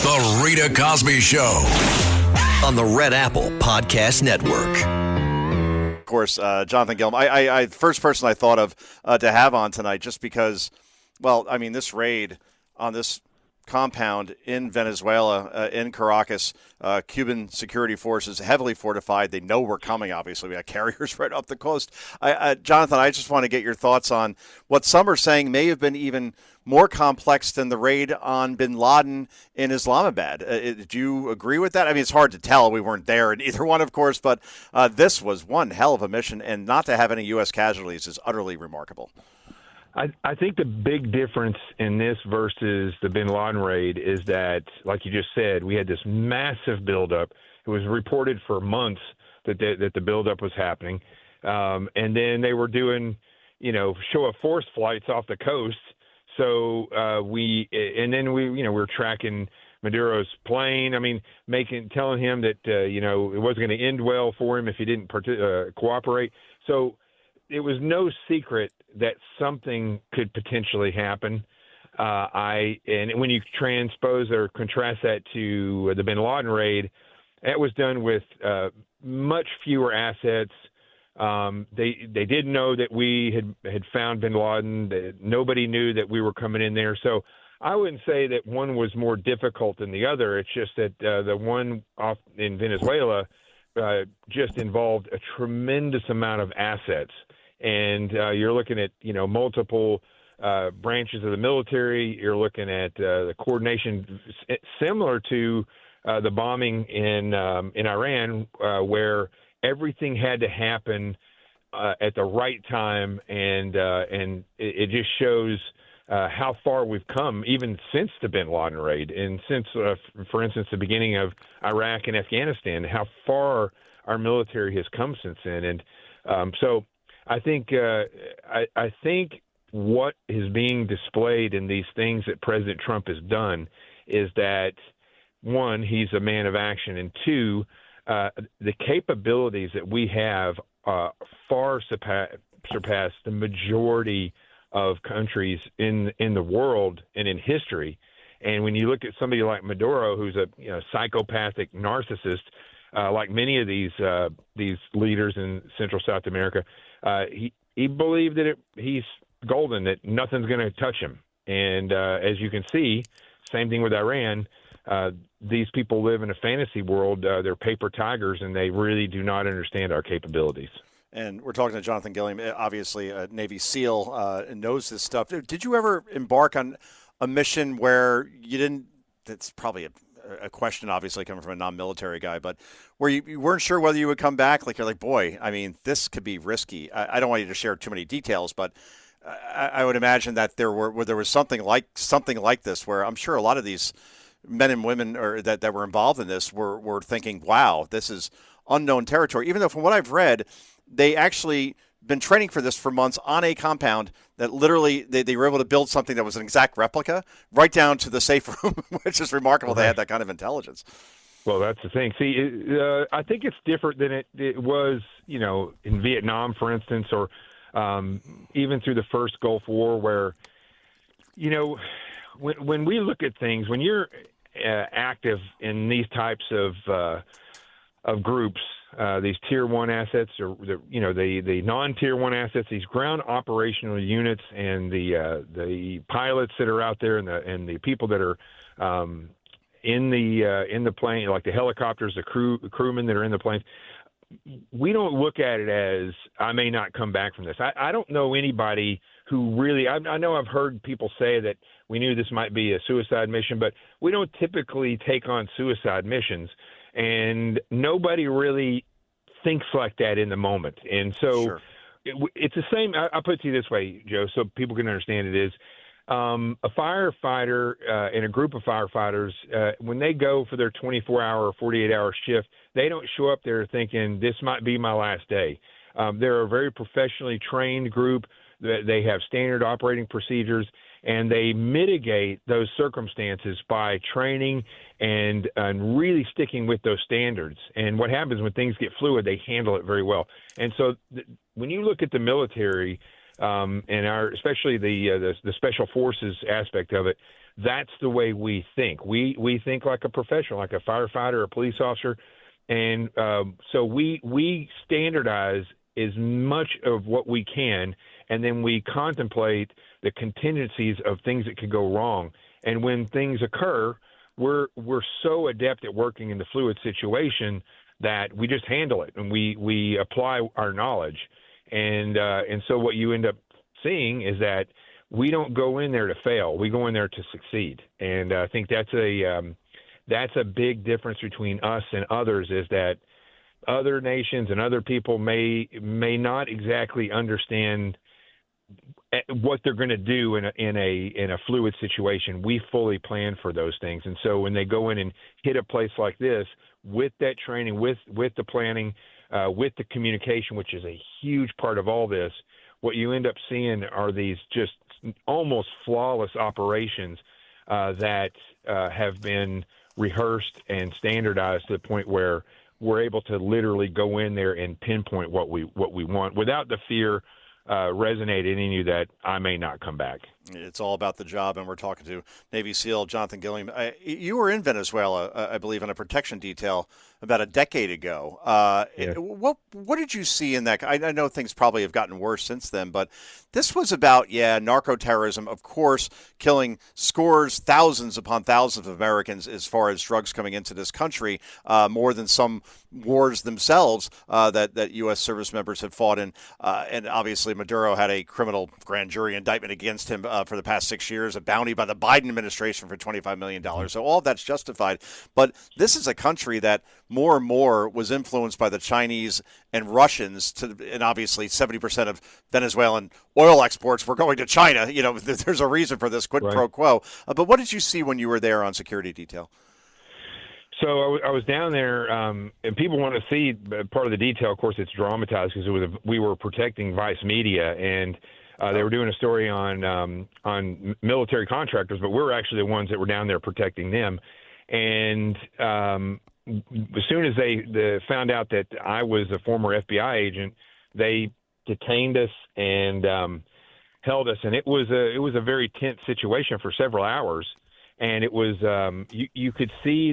The Rita Cosby Show on the Red Apple Podcast Network. Of course, Jonathan Gilliam, I first person I thought of to have on tonight, just because, well, I mean, this raid on this compound in Venezuela, in Caracas, Cuban security forces, heavily fortified. They know we're coming, obviously. We got carriers right up the coast. Jonathan, I just want to get your thoughts on what some are saying may have been even more complex than the raid on bin Laden in Islamabad. Do you agree with that? I mean, it's hard to tell. We weren't there in either one, of course, but this was one hell of a mission, and not to have any U.S. casualties is utterly remarkable. I think the big difference in this versus the bin Laden raid is that, like you just said, we had this massive buildup. It was reported for months that the buildup was happening. And then they were doing, show of force flights off the coast. So we were tracking Maduro's plane. I mean, telling him that, it wasn't going to end well for him if he didn't cooperate. So it was no secret that something could potentially happen. And when you transpose or contrast that to the bin Laden raid, that was done with much fewer assets. They didn't know that we had found bin Laden. Nobody knew that we were coming in there. So I wouldn't say that one was more difficult than the other. It's just that the one off in Venezuela just involved a tremendous amount of assets. And you're looking at, multiple branches of the military. You're looking at the coordination similar to the bombing in Iran, where everything had to happen at the right time. And it just shows how far we've come, even since the bin Laden raid, and since, for instance, the beginning of Iraq and Afghanistan, how far our military has come since then. And so I think what is being displayed in these things that President Trump has done is that, one, he's a man of action, and two, the capabilities that we have far surpass the majority of countries in the world and in history. And when you look at somebody like Maduro, who's a psychopathic narcissist, like many of these leaders in Central South America, he believed that he's golden, that nothing's going to touch him. And as you can see, same thing with Iran. These people live in a fantasy world. They're paper tigers, and they really do not understand our capabilities. And we're talking to Jonathan Gilliam, obviously a Navy SEAL, and knows this stuff. Did you ever embark on a mission where you didn't – that's probably a question, obviously, coming from a non-military guy, but where you weren't sure whether you would come back? Like, you're like, boy, I mean, this could be risky. I don't want you to share too many details, but I would imagine that there was something like this, where I'm sure a lot of these men and women that were involved in this were thinking, wow, this is unknown territory. Even though from what I've read, they actually been training for this for months on a compound that literally they were able to build something that was an exact replica right down to the safe room, which is remarkable. Right. They had that kind of intelligence. Well, that's the thing. See, I think it's different than it was, in Vietnam, for instance, or even through the first Gulf War, where, when we look at things, when you're active in these types of groups, these tier one assets, or the non-tier one assets, these ground operational units, and the pilots that are out there, and the people that are in the plane, like the helicopters, the crewmen that are in the planes. We don't look at it as, I may not come back from this. I don't know anybody who really, I know I've heard people say that we knew this might be a suicide mission, but we don't typically take on suicide missions. And nobody really thinks like that in the moment. And so sure. It's the same. I'll put it to you this way, Joe, so people can understand it is a firefighter and a group of firefighters, when they go for their 24-hour or 48-hour shift, they don't show up there thinking this might be my last day. They're a very professionally trained group. They have standard operating procedures, and they mitigate those circumstances by training and really sticking with those standards. And what happens when things get fluid, they handle it very well. And so when you look at the military and especially the special forces aspect of it, That's the way we think. We think like a professional, like a firefighter, a police officer, and so we standardize as much of what we can, and then we contemplate the contingencies of things that could go wrong. And when things occur, we're so adept at working in the fluid situation that we just handle it and we apply our knowledge. And so what you end up seeing is that we don't go in there to fail. We go in there to succeed. And I think that's a big difference between us and others, is that other nations and other people may not exactly understand what they're going to do in a fluid situation. We fully plan for those things. And so when they go in and hit a place like this with that training, with the planning, with the communication, which is a huge part of all this, what you end up seeing are these just almost flawless operations that have been rehearsed and standardized to the point where we're able to literally go in there and pinpoint what we want without the fear resonating in you that I may not come back. It's all about the job, and we're talking to Navy SEAL Jonathan Gilliam. You were in Venezuela, I believe, in a protection detail about a decade ago. Yeah. What did you see in that? I know things probably have gotten worse since then, but this was about, narco-terrorism, of course, killing scores, thousands upon thousands of Americans as far as drugs coming into this country, more than some wars themselves that U.S. service members have fought in. And obviously Maduro had a criminal grand jury indictment against him for the past 6 years, a bounty by the Biden administration for $25 million. So all of that's justified. But this is a country that more and more was influenced by the Chinese and Russians, and obviously 70% of Venezuelan oil exports were going to China. You know, there's a reason for this quid pro quo. But what did you see when you were there on security detail? So I was down there, and people want to see part of the detail. Of course, it's dramatized because we were protecting Vice Media, and they were doing a story on military contractors, but we were actually the ones that were down there protecting them. And as soon as they found out that I was a former FBI agent, they detained us and held us, and it was a very tense situation for several hours. And it was you could see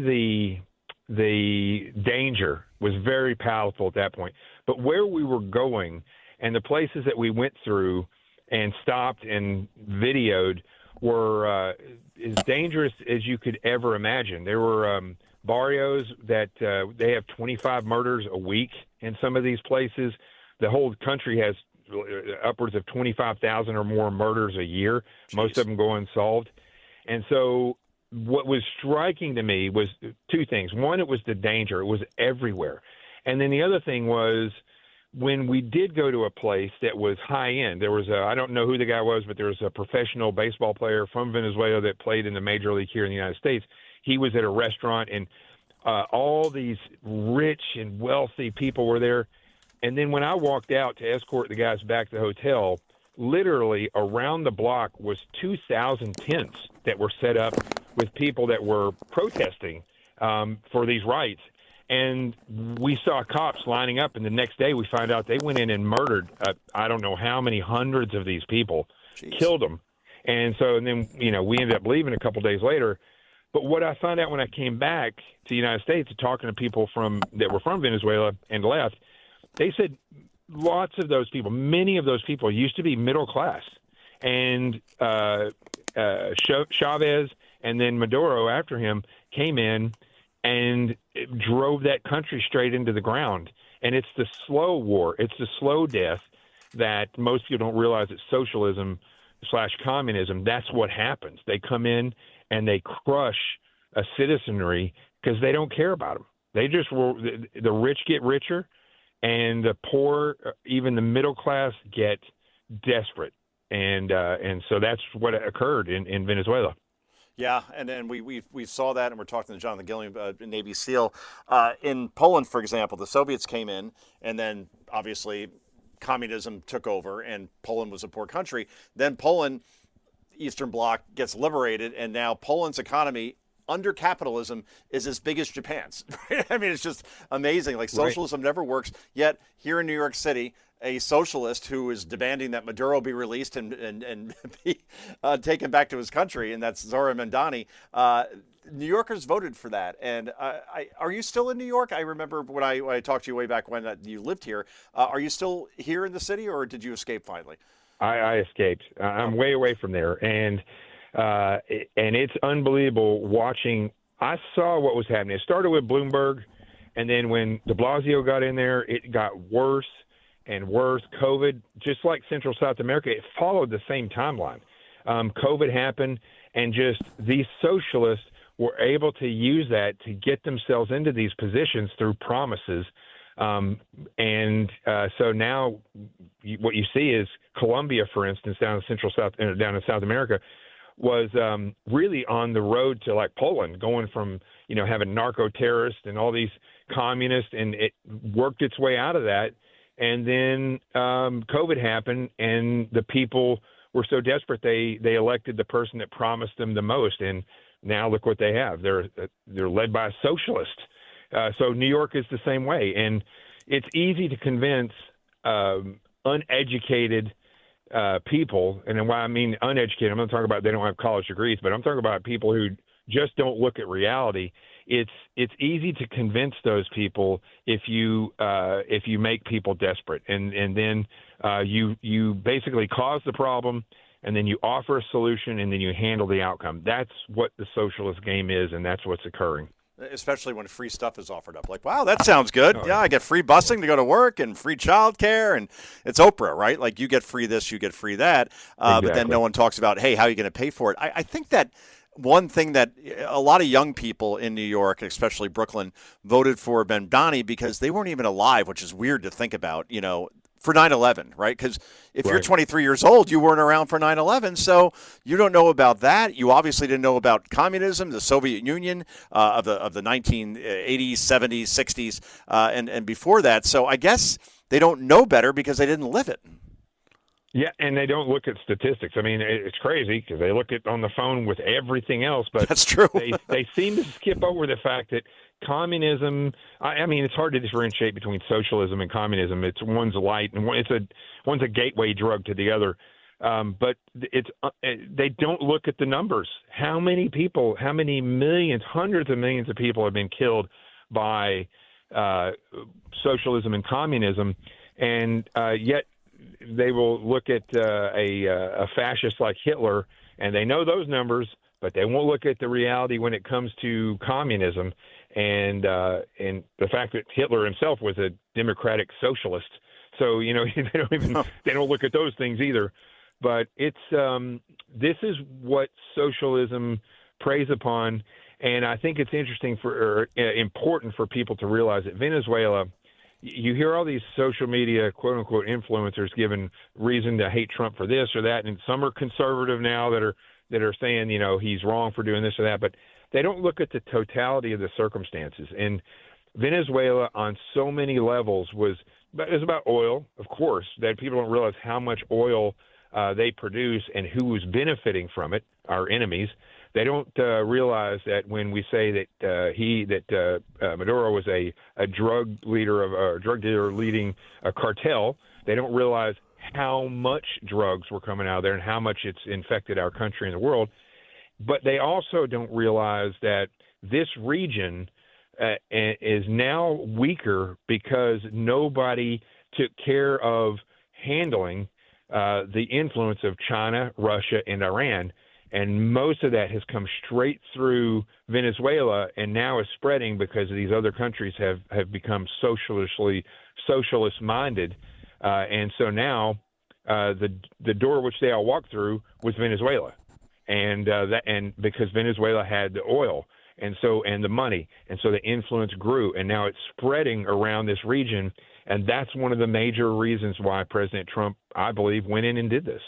the danger was very powerful at that point. But where we were going and the places that we went through and stopped and videoed were as dangerous as you could ever imagine. There were barrios that they have 25 murders a week in some of these places. The whole country has upwards of 25,000 or more murders a year. Jeez. Most of them go unsolved. And so what was striking to me was two things. One, it was the danger. It was everywhere. And then the other thing was when we did go to a place that was high end, there was I don't know who the guy was, but there was a professional baseball player from Venezuela that played in the major league here in the United States. He was at a restaurant, and all these rich and wealthy people were there. And then when I walked out to escort the guys back to the hotel, literally around the block was 2,000 tents that were set up with people that were protesting for these rights. And we saw cops lining up, and the next day we found out they went in and murdered I don't know how many hundreds of these people. Jeez. Killed them. And then, we ended up leaving a couple days later. But what I found out when I came back to the United States and talking to people that were from Venezuela and left, they said lots of those people, many of those people used to be middle class. And Chavez and then Maduro after him came in and drove that country straight into the ground. And it's the slow war. It's the slow death that most people don't realize it's socialism/communism. That's what happens. They come in and they crush a citizenry because they don't care about them. They just the rich get richer, and the poor, even the middle class, get desperate. And so that's what occurred in Venezuela. Yeah, and we saw that, and we're talking to Jonathan Gilliam, Navy SEAL. In Poland, for example, the Soviets came in, and then obviously communism took over, and Poland was a poor country. Then Poland, Eastern Bloc, gets liberated, and now Poland's economy under capitalism is as big as Japan's. I mean, it's just amazing. Like socialism never works. Yet here in New York City, a socialist who is demanding that Maduro be released and be taken back to his country, and that's Zohran Mamdani. New Yorkers voted for that. And are you still in New York? I remember when I talked to you way back when you lived here. Are you still here in the city, or did you escape finally? I escaped. I'm way away from there, and it's unbelievable watching. I saw what was happening. It started with Bloomberg, and then when de Blasio got in there, it got worse and worse. COVID, just like Central South America, it followed the same timeline. COVID happened, and just these socialists were able to use that to get themselves into these positions through promises. So now what you see is Colombia, for instance, down in South America, was really on the road to like Poland, going from, having narco terrorists and all these communists, and it worked its way out of that. And then COVID happened, and the people were so desperate they elected the person that promised them the most. And now look what they have. They're led by a socialist. So New York is the same way. And it's easy to convince uneducated people. And then why I mean uneducated, I'm not talking about they don't have college degrees, but I'm talking about people who just don't look at reality. It's easy to convince those people if you make people desperate, and then you basically cause the problem, and then you offer a solution, and then you handle the outcome. That's what the socialist game is, and that's what's occurring. Especially when free stuff is offered up. Like, wow, that sounds good. Yeah, I get free busing to go to work and free childcare, and it's Oprah, right? Like, you get free this, you get free that. Exactly. But then no one talks about, hey, how are you going to pay for it? I think that one thing that a lot of young people in New York, especially Brooklyn, voted for Mamdani because they weren't even alive, which is weird to think about, for 9/11, right? Because if you're 23 years old, you weren't around for 9/11, so you don't know about that. You obviously didn't know about communism, the Soviet Union of the 1980s, 70s, 60s, and before that. So I guess they don't know better because they didn't live it. Yeah, and they don't look at statistics. I mean, it's crazy because they look at on the phone with everything else, but that's true. they seem to skip over the fact that communism. I mean, it's hard to differentiate between socialism and communism. It's one's light and one's a gateway drug to the other. But they don't look at the numbers. How many people? How many millions? Hundreds of millions of people have been killed by socialism and communism, and yet they will look at a fascist like Hitler, and they know those numbers, but they won't look at the reality when it comes to communism and the fact that Hitler himself was a democratic socialist. So they don't look at those things either. But it's this is what socialism preys upon, and I think it's interesting important for people to realize that Venezuela. You hear all these social media, quote unquote, influencers giving reason to hate Trump for this or that, and some are conservative now that are saying he's wrong for doing this or that, but they don't look at the totality of the circumstances. And Venezuela, on so many levels, it's about oil, of course. That people don't realize how much oil they produce and who was benefiting from it, our enemies. They don't realize that when we say that Maduro was a drug dealer leading a cartel, they don't realize how much drugs were coming out of there and how much it's infected our country and the world. But they also don't realize that this region is now weaker because nobody took care of handling the influence of China, Russia, and Iran. And most of that has come straight through Venezuela and now is spreading because these other countries have become socialist-minded. And so now the door which they all walked through was Venezuela. And because Venezuela had the oil and the money. And so the influence grew. And now it's spreading around this region. And that's one of the major reasons why President Trump, I believe, went in and did this.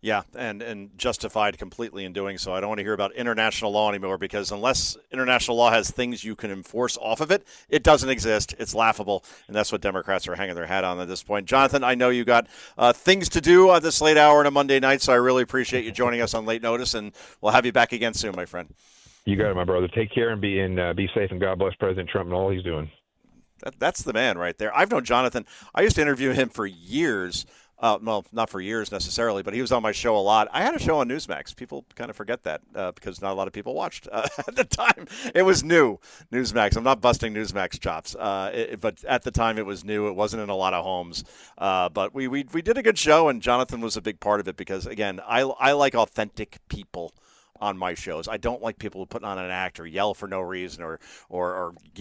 Yeah, and justified completely in doing so. I don't want to hear about international law anymore because unless international law has things you can enforce off of it, it doesn't exist. It's laughable, and that's what Democrats are hanging their hat on at this point. Jonathan, I know you got things to do on this late hour on a Monday night, so I really appreciate you joining us on late notice, and we'll have you back again soon, my friend. You got it, my brother. Take care and be safe, and God bless President Trump and all he's doing. That's the man right there. I've known Jonathan. I used to interview him for years. Well, not for years necessarily, but he was on my show a lot. I had a show on Newsmax. People kind of forget that because not a lot of people watched at the time. It was new, Newsmax. I'm not busting Newsmax chops, but at the time it was new. It wasn't in a lot of homes, but we did a good show, and Jonathan was a big part of it because, again, I like authentic people on my shows. I don't like people who put on an act or yell for no reason or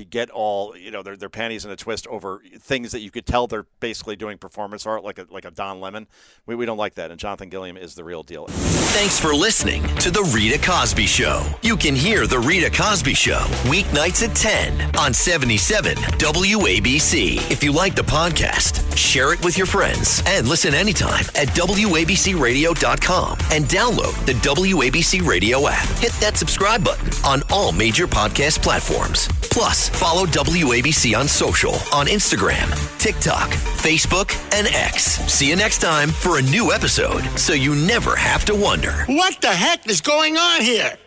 get all their panties in a twist over things that you could tell they're basically doing performance art like a Don Lemon. We don't like that, and Jonathan Gilliam is the real deal. Thanks for listening to The Rita Cosby Show. You can hear The Rita Cosby Show weeknights at 10 on 77 WABC. If you like the podcast, share it with your friends and listen anytime at WABCRadio.com and download the WABC Radio app. Hit that subscribe button on all major podcast platforms. Plus, follow WABC on social on Instagram, TikTok, Facebook, and X. See you next time for a new episode so you never have to wonder. What the heck is going on here?